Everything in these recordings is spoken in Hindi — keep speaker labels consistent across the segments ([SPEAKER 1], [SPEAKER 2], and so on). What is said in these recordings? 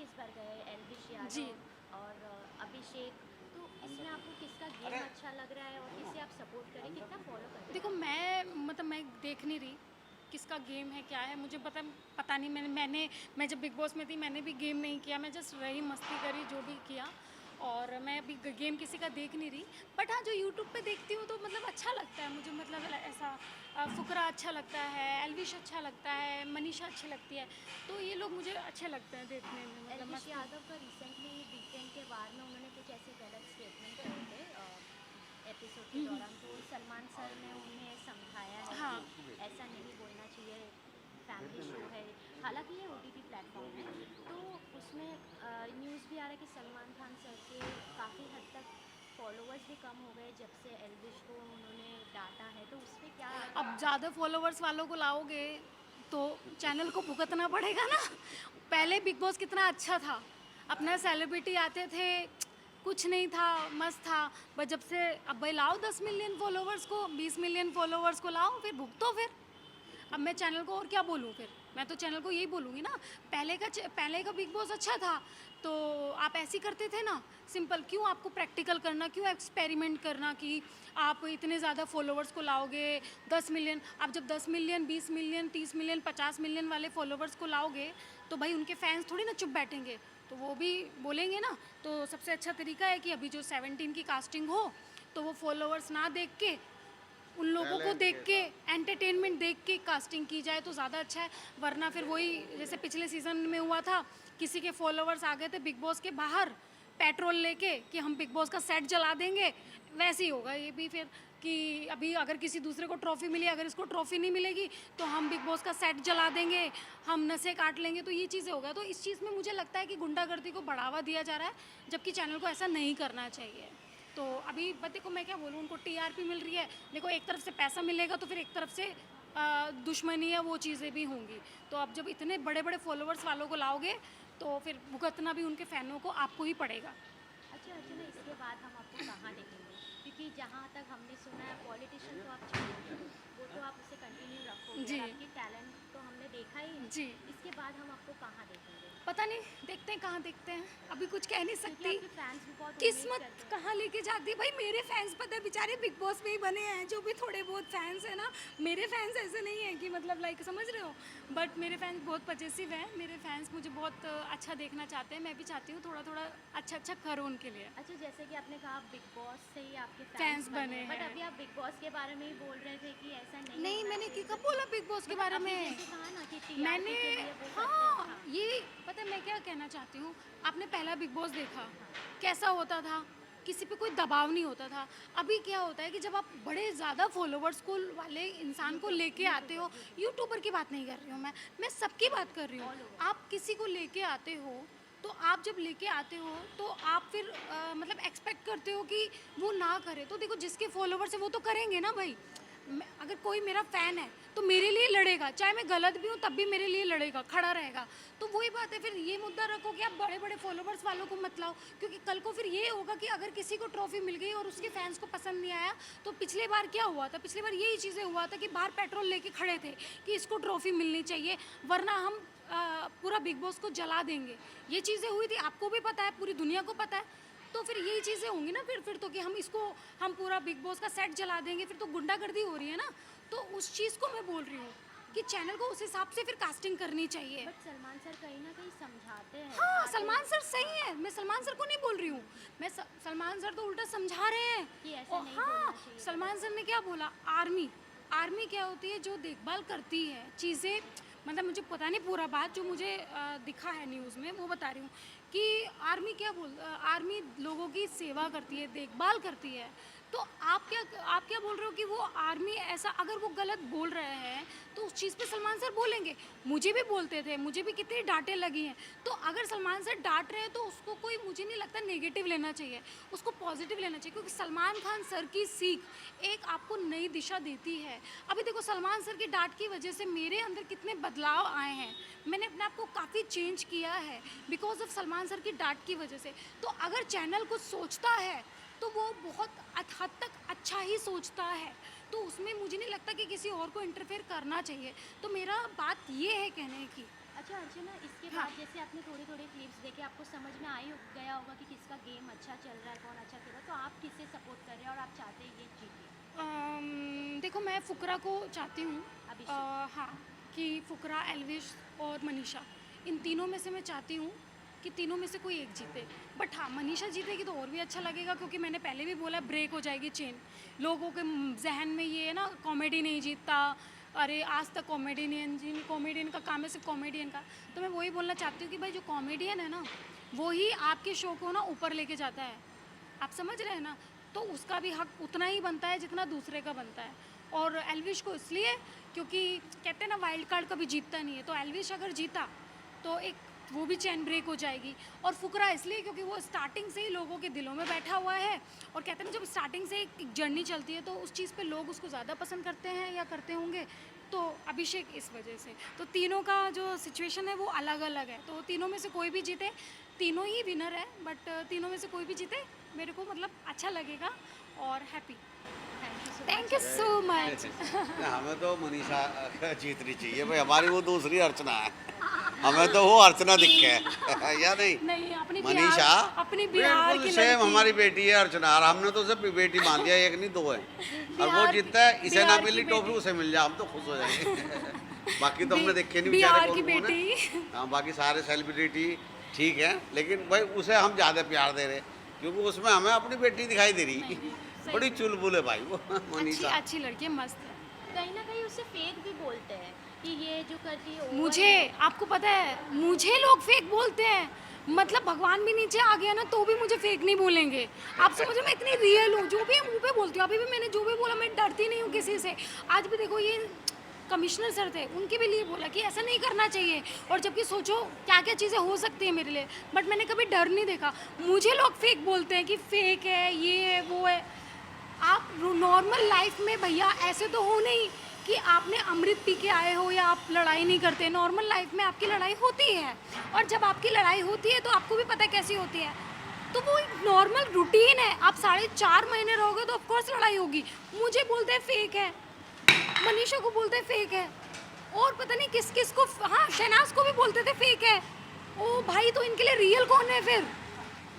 [SPEAKER 1] भी इस बार गए, एल्विश
[SPEAKER 2] जी।
[SPEAKER 1] यादव और अभिषेक। तो इसमें आपको किसका गेम अच्छा लग रहा है और किसे आप सपोर्ट करें, कितना फॉलो कर रहे हैं
[SPEAKER 2] देखो
[SPEAKER 1] आप?
[SPEAKER 2] मैं देख नहीं रही किसका गेम है क्या है, मुझे पता नहीं। मैं जब बिग बॉस में थी मैंने भी गेम नहीं किया, मैं जस्ट रही, मस्ती करी, जो भी किया। और मैं अभी गेम किसी का देख नहीं रही। बट हाँ, जो यूट्यूब पे देखती हूँ तो मतलब अच्छा लगता है मुझे, मतलब ऐसा फुकरा अच्छा लगता है, एल्विश अच्छा लगता है, मनीषा अच्छी लगती है। तो ये लोग मुझे अच्छे लगते हैं देखने में, मतलब
[SPEAKER 1] एल्विश
[SPEAKER 2] मस्ती।
[SPEAKER 1] यादव का रिसेंटली वीकेंड के वार में उन्होंने कुछ ऐसे गलत स्टेटमेंट कहे थे एपिसोड के दौरान, तो सलमान सर ने उन्हें समझाया है
[SPEAKER 2] हाँ।
[SPEAKER 1] कि ऐसा नहीं बोलना चाहिए, फैमिली शो है। हालांकि ये ओटीटी प्लेटफॉर्म है, तो उसमें न्यूज़ भी आ रहा है कि सलमान खान सर के काफ़ी हद तक फॉलोअर्स भी कम हो गए जब से एल्विश को उन्होंने डांटा है, तो उस पर क्या
[SPEAKER 2] अब ज़्यादा फॉलोवर्स वालों को लाओगे तो चैनल को भुगतना पड़ेगा ना। पहले बिग बॉस कितना अच्छा था, अपना सेलिब्रिटी आते थे, कुछ नहीं था, मस्त था। बट जब से अब भाई लाओ 10 मिलियन फॉलोवर्स को, 20 मिलियन फॉलोवर्स को लाओ, फिर भुगतो फिर। अब मैं चैनल को और क्या बोलूँ फिर, मैं तो चैनल को यही बोलूँगी ना, पहले का बिग बॉस अच्छा था, तो आप ऐसे ही करते थे ना, सिंपल। क्यों आपको प्रैक्टिकल करना, क्यों एक्सपेरिमेंट करना कि आप इतने ज़्यादा फॉलोवर्स को लाओगे, 10 मिलियन। आप जब 10 मिलियन, 20 मिलियन, 30 मिलियन, 50 मिलियन वाले फॉलोवर्स को लाओगे तो भाई उनके फैंस थोड़ी ना चुप बैठेंगे, तो वो भी बोलेंगे ना। तो सबसे अच्छा तरीका है कि अभी जो 17 की कास्टिंग हो, तो वो फॉलोवर्स ना देख के, उन लोगों को
[SPEAKER 3] टैलेंट
[SPEAKER 2] देख
[SPEAKER 3] के
[SPEAKER 2] के,
[SPEAKER 3] हिसाब से।
[SPEAKER 2] एंटरटेनमेंट देख के कास्टिंग की जाए तो ज़्यादा अच्छा है। वरना फिर वही जैसे पिछले सीज़न में हुआ था, किसी के फॉलोवर्स आ गए थे बिग बॉस के बाहर पेट्रोल लेके कि हम बिग बॉस का सेट जला देंगे, वैसे ही होगा ये भी फिर। कि अभी अगर किसी दूसरे को ट्रॉफी मिली, अगर इसको ट्रॉफी नहीं मिलेगी तो हम बिग बॉस का सेट जला देंगे, हम नसें काट लेंगे, तो ये चीज़ें होगा। तो इस चीज़ में मुझे लगता है कि गुंडागर्दी को बढ़ावा दिया जा रहा है, जबकि चैनल को ऐसा नहीं करना चाहिए। तो अभी बट देखो मैं क्या बोलूँ, उनको टीआरपी मिल रही है। देखो एक तरफ से पैसा मिलेगा तो फिर एक तरफ से दुश्मनी या वो चीज़ें भी होंगी। तो अब जब इतने बड़े बड़े फॉलोअर्स वालों को लाओगे तो फिर भुगतना भी उनके फ़ैनों को आपको ही पड़ेगा।
[SPEAKER 1] अच्छा अर्चना, इसके बाद हम आपको कहाँ देखेंगे? क्योंकि जहाँ तक हमने सुना है, पॉलिटिशियन तो आप छोड़िए, वो तो आप उसे कंटिन्यू रखोगे और
[SPEAKER 2] जी।
[SPEAKER 1] आपकी टैलेंट तो हमने देखा ही है।
[SPEAKER 2] जी।
[SPEAKER 1] इसके बाद हम आपको कहाँ देखेंगे?
[SPEAKER 2] पता नहीं, देखते हैं कहाँ देखते हैं, अभी कुछ कह नहीं
[SPEAKER 1] क्योंकि
[SPEAKER 2] सकती।
[SPEAKER 1] आपके फैंस भी बहुत उम्मीद
[SPEAKER 2] किस्मत
[SPEAKER 1] करते हैं।
[SPEAKER 2] कहाँ लेके जाती है भाई। मेरे फैंस पता है बेचारे बिग बॉस में ही बने हैं, जो भी थोड़े बहुत फैंस हैं ना। मेरे फैंस ऐसे नहीं है कि मतलब लाइक, समझ रहे हो। बट मेरे फैंस बहुत पजेसिव हैं, मेरे फैंस मुझे बहुत अच्छा देखना चाहते हैं। मैं भी चाहती हूँ थोड़ा थोड़ा अच्छा अच्छा करूँ उनके लिए।
[SPEAKER 1] अच्छा, जैसे कि आपने कहा बिग बॉस से ही आपके फैंस
[SPEAKER 2] फैंस
[SPEAKER 1] बने
[SPEAKER 2] बने
[SPEAKER 1] हैं, बट
[SPEAKER 2] हैं।
[SPEAKER 1] अभी आप बिग बॉस के बारे में ही बोल रहे थे कि ऐसा नहीं
[SPEAKER 2] नहीं,
[SPEAKER 1] होना
[SPEAKER 2] मैंने
[SPEAKER 1] चाहिए,
[SPEAKER 2] कब बोला बिग बॉस के
[SPEAKER 1] मतलब
[SPEAKER 2] बारे
[SPEAKER 1] अभी
[SPEAKER 2] में।
[SPEAKER 1] जैसे कहा ना कि
[SPEAKER 2] मैंने,
[SPEAKER 1] टीआरपी के लिए वो करते हैं।
[SPEAKER 2] हाँ,
[SPEAKER 1] हाँ।
[SPEAKER 2] ये पता है मैं क्या कहना चाहती हूँ। आपने पहला बिग बॉस देखा,
[SPEAKER 1] हाँ।
[SPEAKER 2] कैसा होता था, किसी पे कोई दबाव नहीं होता था। अभी क्या होता है कि जब आप बड़े ज़्यादा फॉलोवर्स को वाले इंसान को लेके आते हो,
[SPEAKER 1] यूट्यूबर।
[SPEAKER 2] यूट्यूबर की बात नहीं कर रही हूँ मैं सबकी बात कर रही हूँ।
[SPEAKER 1] All over.
[SPEAKER 2] आप किसी को लेके आते हो, तो आप जब लेके आते हो तो आप फिर मतलब एक्सपेक्ट करते हो कि वो ना करे। तो देखो जिसके फॉलोवर्स है वो तो करेंगे ना भाई। अगर कोई मेरा फ़ैन है तो मेरे लिए लड़ेगा, चाहे मैं गलत भी हूँ तब भी मेरे लिए लड़ेगा, खड़ा रहेगा। तो वही बात है, फिर ये मुद्दा रखो कि आप बड़े बड़े फॉलोवर्स वालों को मत लाओ, क्योंकि कल को फिर ये होगा कि अगर किसी को ट्रॉफी मिल गई और उसके फैंस को पसंद नहीं आया, तो पिछले बार क्या हुआ था, पिछली बार यही चीज़ें हुआ था कि बाहर पेट्रोल लेके खड़े थे कि इसको ट्रॉफी मिलनी चाहिए, वरना हम पूरा बिग बॉस को जला देंगे। ये चीज़ें हुई थी, आपको भी पता है, पूरी दुनिया को पता है। तो फिर यही चीज़ें होंगी ना फिर तो कि हम पूरा बिग बॉस का सेट जला देंगे, फिर तो गुंडागर्दी हो रही है ना। तो उस चीज़ को मैं बोल रही हूँ कि चैनल को उस हिसाब से फिर कास्टिंग करनी चाहिए।
[SPEAKER 1] बट सलमान सर कहीं ना कहीं समझाते हैं
[SPEAKER 2] हाँ,
[SPEAKER 1] आते
[SPEAKER 2] सलमान सर सही है, मैं सलमान सर को नहीं बोल रही हूँ। सलमान सर तो उल्टा समझा रहे हैं।
[SPEAKER 1] कि ऐसा
[SPEAKER 2] और
[SPEAKER 1] नहीं
[SPEAKER 2] हाँ,
[SPEAKER 1] बोलना चाहिए
[SPEAKER 2] सलमान
[SPEAKER 1] गलत
[SPEAKER 2] सर
[SPEAKER 1] है।
[SPEAKER 2] ने क्या बोला, आर्मी। आर्मी क्या होती है, जो देखभाल करती है चीज़ें। मतलब मुझे पता नहीं पूरा बात, जो मुझे दिखा है न्यूज़ में वो बता रही हूँ कि आर्मी लोगों की सेवा करती है, देखभाल करती है। तो आप क्या बोल रहे हो कि वो आर्मी ऐसा, अगर वो गलत बोल रहे हैं तो उस चीज़ पे सलमान सर बोलेंगे। मुझे भी बोलते थे, मुझे भी कितनी डांटें लगी हैं। तो अगर सलमान सर डांट रहे हैं तो उसको कोई, मुझे नहीं लगता नेगेटिव लेना चाहिए, उसको पॉजिटिव लेना चाहिए, क्योंकि सलमान खान सर की सीख एक आपको नई दिशा देती है। अभी देखो सलमान सर की डांट की वजह से मेरे अंदर कितने बदलाव आए हैं, मैंने अपने आप को काफ़ी चेंज किया है बिकॉज ऑफ सलमान सर की डांट की वजह से। तो अगर चैनल कुछ सोचता है तो वो बहुत हद तक अच्छा ही सोचता है, तो उसमें मुझे नहीं लगता कि किसी और को इंटरफेयर करना चाहिए। तो मेरा बात ये है कहने की
[SPEAKER 1] अच्छा अर्चना, इसके
[SPEAKER 2] हाँ।
[SPEAKER 1] बाद जैसे आपने थोड़ी थोड़ी क्लिप्स देखे, आपको समझ में गया होगा कि किसका गेम अच्छा चल रहा है, कौन अच्छा खेल रहा है, तो आप किससे सपोर्ट कर रहे हैं और आप चाहते हैं ये जीते?
[SPEAKER 2] देखो मैं फुकरा को चाहती हूँ,
[SPEAKER 1] अभिषेक।
[SPEAKER 2] हाँ, कि फुकरा, एल्विश और मनीषा, इन तीनों में से मैं चाहती हूँ कि तीनों में से कोई एक जीते। बट हाँ, मनीषा जीतेगी तो और भी अच्छा लगेगा, क्योंकि मैंने पहले भी बोला ब्रेक हो जाएगी चेन। लोगों के जहन में ये है ना, कॉमेडी नहीं जीतता, अरे आज तक कॉमेडियन का काम है सिर्फ कॉमेडियन का। तो मैं वही बोलना चाहती हूँ कि भाई जो कॉमेडियन है ना, वही आपके शो को ना ऊपर लेके जाता है। आप समझ रहे हैं ना? तो उसका भी हक उतना ही बनता है जितना दूसरे का बनता है। और एल्विश को इसलिए क्योंकि कहते हैं ना वाइल्ड कार्ड कभी जीतता नहीं है, तो एल्विश अगर जीता तो एक वो भी चैन ब्रेक हो जाएगी। और फुकरा इसलिए क्योंकि वो स्टार्टिंग से ही लोगों के दिलों में बैठा हुआ है, और कहते हैं ना जब स्टार्टिंग से एक जर्नी चलती है तो उस चीज़ पे लोग उसको ज़्यादा पसंद करते हैं या करते होंगे। तो अभिषेक इस वजह से, तो तीनों का जो सिचुएशन है वो अलग अलग है, तो तीनों में से कोई भी जीते, तीनों ही विनर है, बट तीनों में से कोई भी जीते मेरे को मतलब अच्छा लगेगा और happy.
[SPEAKER 1] Thank you so much.
[SPEAKER 2] Thank you so much.
[SPEAKER 3] हमें तो मनीषा जीतनी चाहिए भाई, हमारी वो दूसरी अर्चना है, हमें तो वो अर्चना दिखे है या नहीं?
[SPEAKER 2] नहीं, अपनी
[SPEAKER 3] मनीषा
[SPEAKER 2] अपनी बिहार
[SPEAKER 3] बिल्कुल
[SPEAKER 2] की
[SPEAKER 3] सेम
[SPEAKER 2] लड़की।
[SPEAKER 3] हमारी बेटी है अर्चना, और हमने तो उसे बेटी मान दिया, एक नहीं दो है। और वो
[SPEAKER 2] बिहार की-
[SPEAKER 3] जीतता है, इसे ना
[SPEAKER 2] बिहार की
[SPEAKER 3] मिली टॉफी
[SPEAKER 2] बेटी।
[SPEAKER 3] उसे मिल जाए, हम तो खुश हो जाएंगे। बाकी तो हमने देखे नहीं
[SPEAKER 2] बिहार
[SPEAKER 3] बेचारे
[SPEAKER 2] की
[SPEAKER 3] कौन कौन है।
[SPEAKER 2] बेटी।
[SPEAKER 3] हाँ, बाकी सारे सेलिब्रिटी ठीक है, लेकिन भाई उसे हम ज़्यादा प्यार दे रहे, क्योंकि उसमें हमें अपनी बेटी दिखाई दे रही।
[SPEAKER 2] सही
[SPEAKER 3] बड़ी
[SPEAKER 2] में।
[SPEAKER 3] चुलबुल है भाई वो
[SPEAKER 2] अच्छी
[SPEAKER 3] मनीषा।
[SPEAKER 2] अच्छी लड़की है, मस्त है।
[SPEAKER 1] कहीं ना कहीं उससे फेक भी बोलते हैं कि ये जो करती है over
[SPEAKER 2] मुझे
[SPEAKER 1] है।
[SPEAKER 2] आपको पता है, मुझे लोग फेक बोलते हैं, मतलब भगवान भी नीचे आ गया ना तो भी मुझे फेक नहीं बोलेंगे। आप समझो मैं इतनी रियल हूँ, जो भी मुंह पे बोलती हूँ। अभी भी मैंने जो भी बोला, मैं डरती नहीं हूँ किसी से। आज भी देखो, ये कमिश्नर सर थे, उनके भी लिए बोला कि ऐसा नहीं करना चाहिए, और जबकि सोचो क्या क्या चीज़ें हो सकती है मेरे लिए, बट मैंने कभी डर नहीं देखा। मुझे लोग फेक बोलते हैं कि फेक है, ये है, वो है। आप नॉर्मल लाइफ में भैया ऐसे तो हो नहीं कि आपने अमृत पी के आए हो या आप लड़ाई नहीं करते। नॉर्मल लाइफ में आपकी लड़ाई होती है, और जब आपकी लड़ाई होती है तो आपको भी पता है कैसी होती है। तो वो एक नॉर्मल रूटीन है। आप 4.5 महीने रहोगे तो ऑफकोर्स लड़ाई होगी। मुझे बोलते हैं फेक है, मनीषा को बोलते हैं फेक है, और पता नहीं किस किस को, हाँ शहनाज को भी बोलते थे फेक है। ओ भाई, तो इनके लिए रियल कौन है फिर?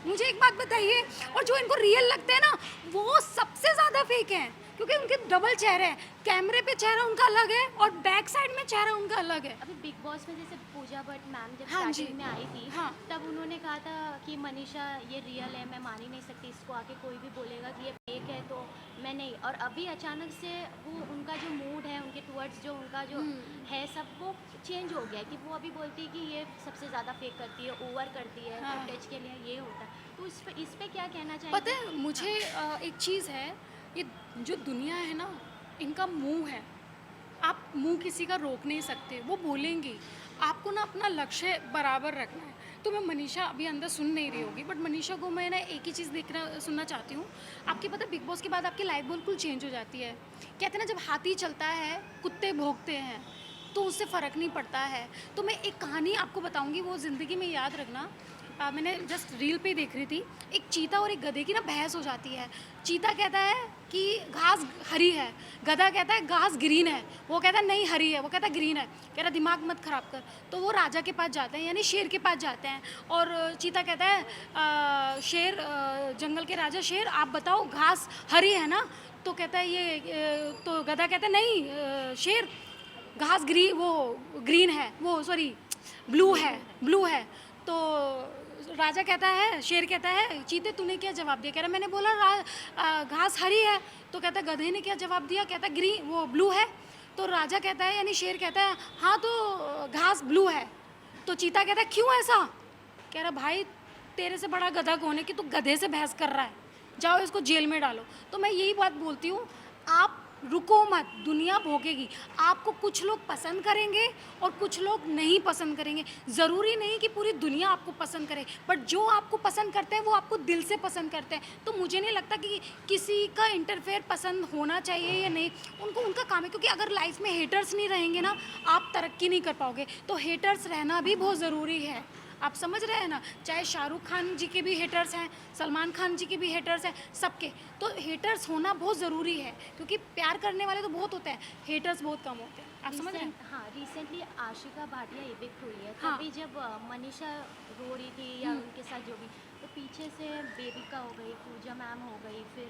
[SPEAKER 2] मुझे एक बात बताइए। और जो इनको रियल लगते हैं ना, वो सबसे ज़्यादा फेक हैं, क्योंकि उनके डबल चेहरे हैं। कैमरे पे चेहरा उनका अलग है और बैक साइड में चेहरा उनका अलग है।
[SPEAKER 1] अभी बिग बॉस में जैसे पूजा भट्ट मैम जब
[SPEAKER 2] हाँ जी।
[SPEAKER 1] स्टार्टिंग में आई थी,
[SPEAKER 2] हाँ।
[SPEAKER 1] तब उन्होंने कहा था कि मनीषा ये रियल है, मैं मान ही नहीं सकती इसको, आके कोई भी बोलेगा कि ये फेक है तो मैं नहीं। और अभी अचानक से वो उनका जो मूड है उनके टुवर्ड्स, जो उनका जो है सब, वो चेंज हो गया है कि वो अभी बोलती है कि ये सबसे ज़्यादा फेक करती है, ओवर करती है,
[SPEAKER 2] हाँ।
[SPEAKER 1] फुटेज के लिए ये होता है। तो इस पे क्या कहना चाहिए?
[SPEAKER 2] पता है मुझे, एक चीज़ है, ये जो दुनिया है ना, इनका मुंह है। आप मुंह किसी का रोक नहीं सकते, वो बोलेंगी। आपको ना अपना लक्ष्य बराबर रखना है। तो मैं मनीषा अभी अंदर सुन नहीं रही होगी, बट मनीषा को मैं ना एक ही चीज़ देखना सुनना चाहती हूँ। आपकी पता है बिग बॉस के बाद आपकी लाइफ बिल्कुल चेंज हो जाती है। कहते हैं ना, जब हाथी चलता है कुत्ते भौंकते हैं, तो उससे फ़र्क नहीं पड़ता है। तो मैं एक कहानी आपको बताऊंगी, वो ज़िंदगी में याद रखना। मैंने जस्ट रील पे ही देख रही थी, एक चीता और एक गधे की ना बहस हो जाती है। चीता कहता है कि घास हरी है, गधा कहता है घास ग्रीन है। वो कहता है नहीं हरी है, वो कहता है ग्रीन है। कह रहा दिमाग मत ख़राब कर। तो वो राजा के पास जाते हैं, यानी शेर के पास जाते हैं, और चीता कहता है शेर, जंगल के राजा शेर, आप बताओ घास हरी है ना? तो कहता है तो गधा कहता है नहीं शेर, घास ग्रीन है, वो सॉरी ब्लू है। तो राजा कहता है, शेर कहता है चीते तूने क्या जवाब दिया? कह रहा मैंने बोला घास हरी है। तो कहता है गधे ने क्या जवाब दिया? कहता है ग्रीन, वो ब्लू है। तो राजा कहता है, यानी शेर कहता है हाँ तो घास ब्लू है। तो चीता कहता है क्यों ऐसा? कह रहा भाई तेरे से बड़ा गधा कौन है कि तू गधे से बहस कर रहा है, जाओ इसको जेल में डालो। तो मैं यही बात बोलती हूँ, आप रुको मत, दुनिया भोगेगी। आपको कुछ लोग पसंद करेंगे और कुछ लोग नहीं पसंद करेंगे। ज़रूरी नहीं कि पूरी दुनिया आपको पसंद करे, बट जो आपको पसंद करते हैं वो आपको दिल से पसंद करते हैं। तो मुझे नहीं लगता कि किसी का इंटरफेयर पसंद होना चाहिए या नहीं, उनको उनका काम है। क्योंकि अगर लाइफ में हेटर्स नहीं रहेंगे ना, आप तरक्की नहीं कर पाओगे। तो हेटर्स रहना भी बहुत ज़रूरी है। आप समझ रहे हैं ना? चाहे शाहरुख खान जी के भी हेटर्स हैं, सलमान खान जी के भी हेटर्स हैं, सबके। तो हेटर्स होना बहुत ज़रूरी है, क्योंकि प्यार करने वाले तो बहुत होते हैं, हेटर्स बहुत कम होते हैं। आप समझ रहे हैं?
[SPEAKER 1] हाँ, रिसेंटली आशिका भाटिया इविक्ट हुई है,
[SPEAKER 2] हाँ।
[SPEAKER 1] तभी जब मनीषा रो रही थी या उनके साथ जो भी, तो पीछे से बेबिका हो गई, पूजा मैम हो गई, फिर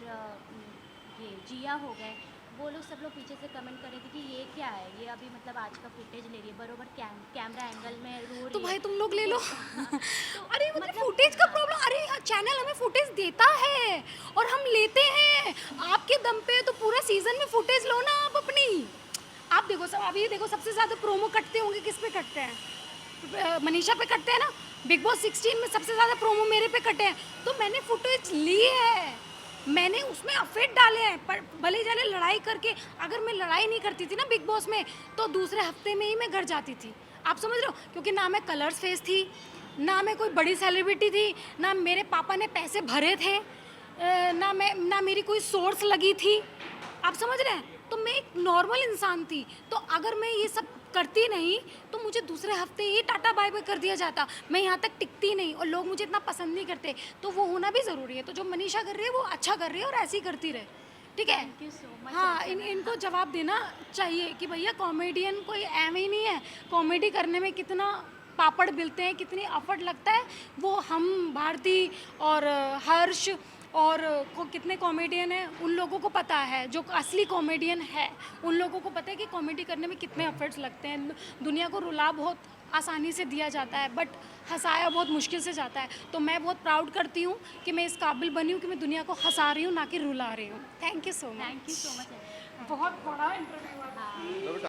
[SPEAKER 1] ये जिया हो गए, वो लोग सब लोग पीछे से कमेंट कर रहे थे कि ये क्या है, ये अभी मतलब आज का फुटेज ले रही है, बरोबर कैमरा एंगल में रो रही
[SPEAKER 2] तो
[SPEAKER 1] है।
[SPEAKER 2] भाई तुम लोग ले लो।
[SPEAKER 1] तो
[SPEAKER 2] अरे मतलब फुटेज का प्रॉब्लम, अरे चैनल हमें फुटेज देता है और हम लेते हैं, आपके दम पे तो पूरा सीजन में फुटेज लो ना आप अपनी। आप देखो सब, अभी देखो सबसे ज़्यादा प्रोमो कटते होंगे किस पे कटते हैं? मनीषा पे कटते हैं ना। बिग बॉस 16 में सबसे ज़्यादा प्रोमो मेरे पे कटे हैं, तो मैंने फुटेज ली है, मैंने उसमें अफेक्ट डाले हैं। पर भले जाने लड़ाई करके, अगर मैं लड़ाई नहीं करती थी ना बिग बॉस में, तो दूसरे हफ्ते में ही मैं घर जाती थी। आप समझ रहे हो? क्योंकि ना मैं कलर्स फेस थी, ना मैं कोई बड़ी सेलिब्रिटी थी, ना मेरे पापा ने पैसे भरे थे, ना मेरी कोई सोर्स लगी थी। आप समझ रहे हैं? तो मैं एक नॉर्मल इंसान थी, तो अगर मैं ये सब करती नहीं तो मुझे दूसरे हफ्ते ही टाटा बाय बाय कर दिया जाता, मैं यहाँ तक टिकती नहीं और लोग मुझे इतना पसंद नहीं करते, तो वो होना भी ज़रूरी है। तो जो मनीषा कर रही है वो अच्छा कर रही है और ऐसे ही करती रहे, ठीक है?
[SPEAKER 1] Thank you so much.
[SPEAKER 2] हाँ, इनको जवाब देना चाहिए कि भैया कॉमेडियन कोई एम ही नहीं है, कॉमेडी करने में कितना पापड़ बिलते हैं, कितनी एफर्ट लगता है, वो हम भारती और हर्ष और को कितने कॉमेडियन हैं उन लोगों को पता है, जो असली कॉमेडियन है उन लोगों को पता है कि कॉमेडी करने में कितने एफर्ट्स लगते हैं। दुनिया को रुला बहुत आसानी से दिया जाता है, बट हंसाया बहुत मुश्किल से जाता है। तो मैं बहुत प्राउड करती हूँ कि मैं इस काबिल बनी हूँ कि मैं दुनिया को हंसा रही हूँ, ना कि रुला रही हूँ। Thank you so much.
[SPEAKER 1] Thank you so much.
[SPEAKER 2] बहुत बड़ा इंटरव्यू।